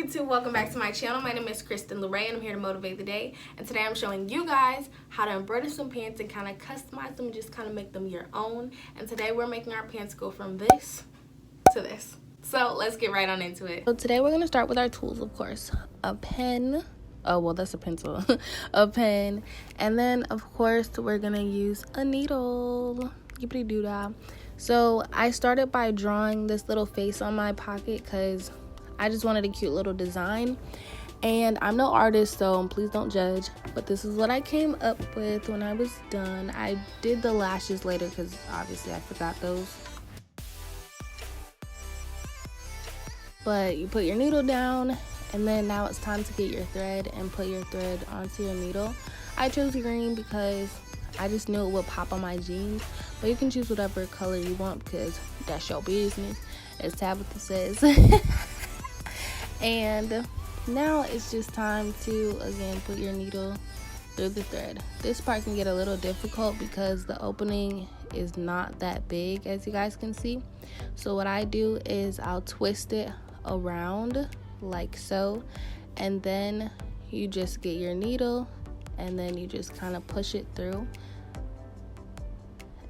YouTube, welcome back to my channel. My name is Kristen Lorraine and I'm here to motivate the day. And today I'm showing you guys how to embroider some pants and kind of customize them and just kind of make them your own. And today we're making our pants go from this to this. So let's get right on into it. So today we're going to start with our tools, of course. A pen. Oh, well, that's a pencil. A pen. And then, of course, we're going to use a needle. Yippity doo dah. So I started by drawing this little face on my pocket because I just wanted a cute little design. And I'm no artist, so please don't judge. But this is what I came up with when I was done. I did the lashes later because obviously I forgot those. But you put your needle down, and then now it's time to get your thread and put your thread onto your needle. I chose green because I just knew it would pop on my jeans, but you can choose whatever color you want because that's your business, as Tabitha says. And now it's just time to, again, put your needle through the thread. This part can get a little difficult because the opening is not that big, as you guys can see. So what I do is I'll twist it around like so, and then you just get your needle and then you just kind of push it through.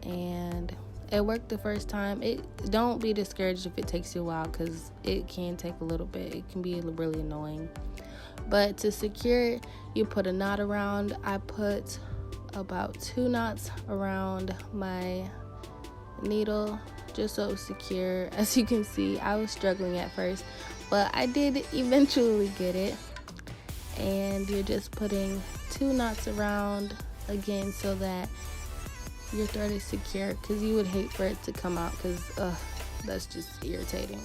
And it worked the first time. Don't be discouraged if it takes you a while because it can take a little bit. It can be really annoying. But to secure it, you put a knot around. I put about 2 knots around my needle just so it's secure. As you can see, I was struggling at first, but I did eventually get it. And you're just putting 2 knots around again so that your thread is secure, because you would hate for it to come out because that's just irritating.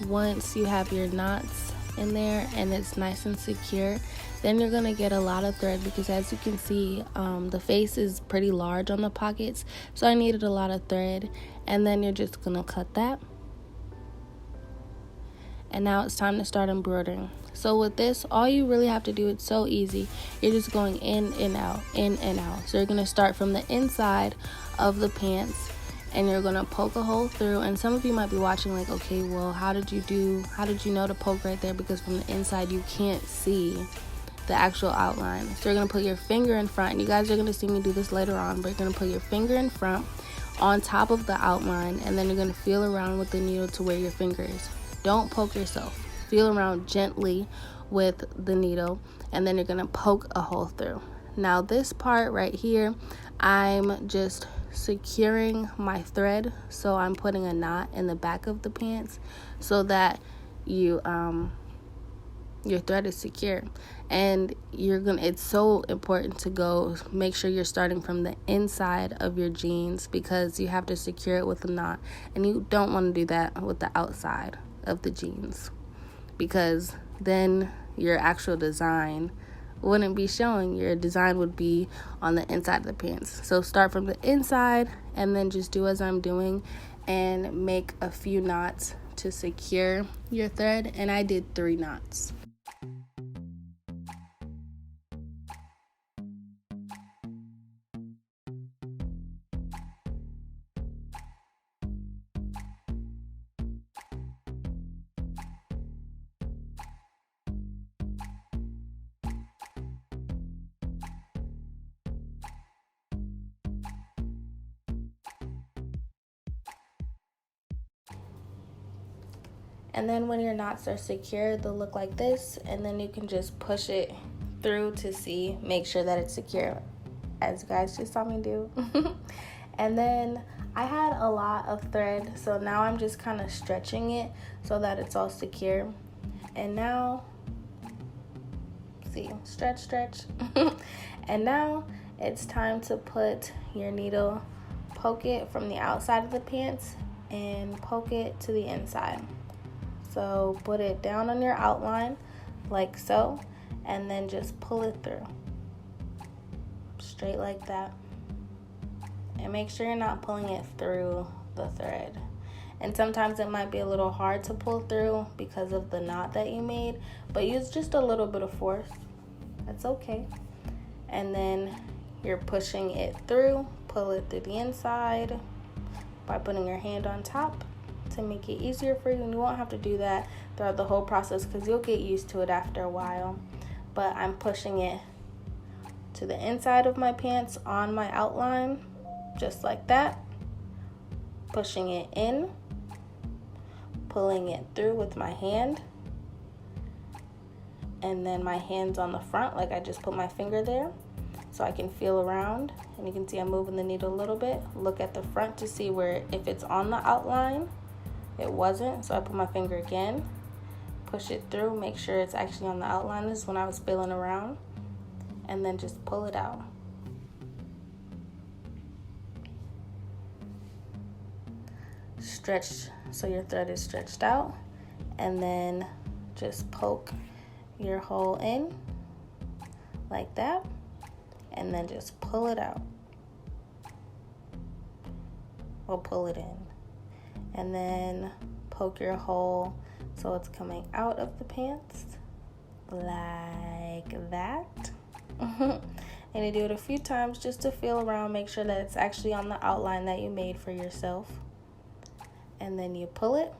Once you have your knots in there and it's nice and secure, then you're gonna get a lot of thread because, as you can see, the face is pretty large on the pockets, so I needed a lot of thread. And then you're just gonna cut that. And now it's time to start embroidering. So with this, all you really have to do, it's so easy. You're just going in and out, in and out. So you're going to start from the inside of the pants and you're going to poke a hole through. And some of you might be watching like, okay, well, how did you know to poke right there? Because from the inside, you can't see the actual outline. So you're going to put your finger in front. And you guys are going to see me do this later on, but you're going to put your finger in front on top of the outline. And then you're going to feel around with the needle to where your finger is. Don't poke yourself. Feel around gently with the needle, and then you're gonna poke a hole through. Now this part right here, I'm just securing my thread, so I'm putting a knot in the back of the pants so that your thread is secure. And it's so important to make sure you're starting from the inside of your jeans because you have to secure it with a knot, and you don't want to do that with the outside of the jeans because then your actual design wouldn't be showing. Your design would be on the inside of the pants. So start from the inside and then just do as I'm doing and make a few knots to secure your thread. And I did 3 knots. And then when your knots are secure, they'll look like this, and then you can just push it through to make sure that it's secure, as you guys just saw me do. And then I had a lot of thread, so now I'm just kind of stretching it so that it's all secure. And now, see, stretch. And now it's time to put your needle, poke it from the outside of the pants and poke it to the inside. So put it down on your outline like so, and then just pull it through straight like that. And make sure you're not pulling it through the thread. And sometimes it might be a little hard to pull through because of the knot that you made, but use just a little bit of force. That's okay. And then you're pushing it through, pull it through the inside by putting your hand on top to make it easier for you. And you won't have to do that throughout the whole process because you'll get used to it after a while. But I'm pushing it to the inside of my pants on my outline, just like that. Pushing it in, pulling it through with my hand, and then my hand's on the front, like I just put my finger there so I can feel around. And you can see I'm moving the needle a little bit. Look at the front to see where, if it's on the outline. It wasn't, so I put my finger again, push it through, make sure it's actually on the outline. This is when I was feeling around, and then just pull it out. Stretch so your thread is stretched out, and then just poke your hole in like that, and then just pull it out. Or pull it in, and then poke your hole so it's coming out of the pants like that. And you do it a few times just to feel around, make sure that it's actually on the outline that you made for yourself. And then you pull it,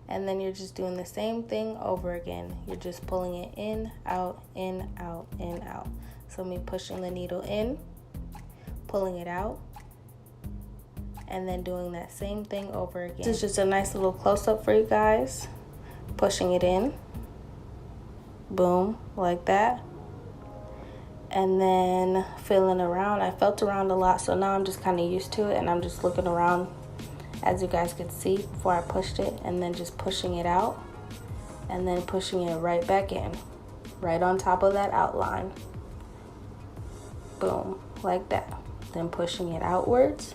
and then you're just doing the same thing over again. You're just pulling it in, out, in, out, in, out. So me pushing the needle in, pulling it out, and then doing that same thing over again. This is just a nice little close-up for you guys. Pushing it in, boom, like that. And then feeling around. I felt around a lot, so now I'm just kind of used to it, and I'm just looking around, as you guys could see before I pushed it, and then just pushing it out, and then pushing it right back in, right on top of that outline. Boom, like that. Then pushing it outwards,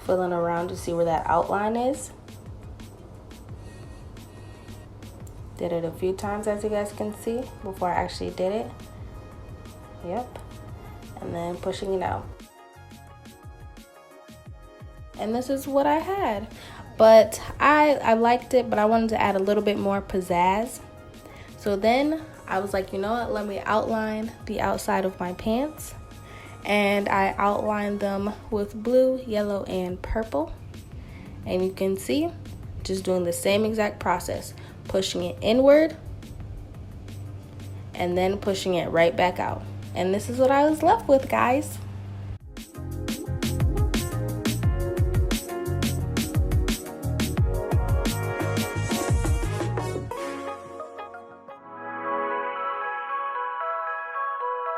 feeling around to see where that outline is. Did it a few times, as you guys can see, before I actually did it. Yep. And then pushing it out. And this is what I had. But I liked it, but I wanted to add a little bit more pizzazz. So then I was like, you know what, let me outline the outside of my pants. And I outlined them with blue, yellow, and purple. And you can see, just doing the same exact process. Pushing it inward, and then pushing it right back out. And this is what I was left with, guys.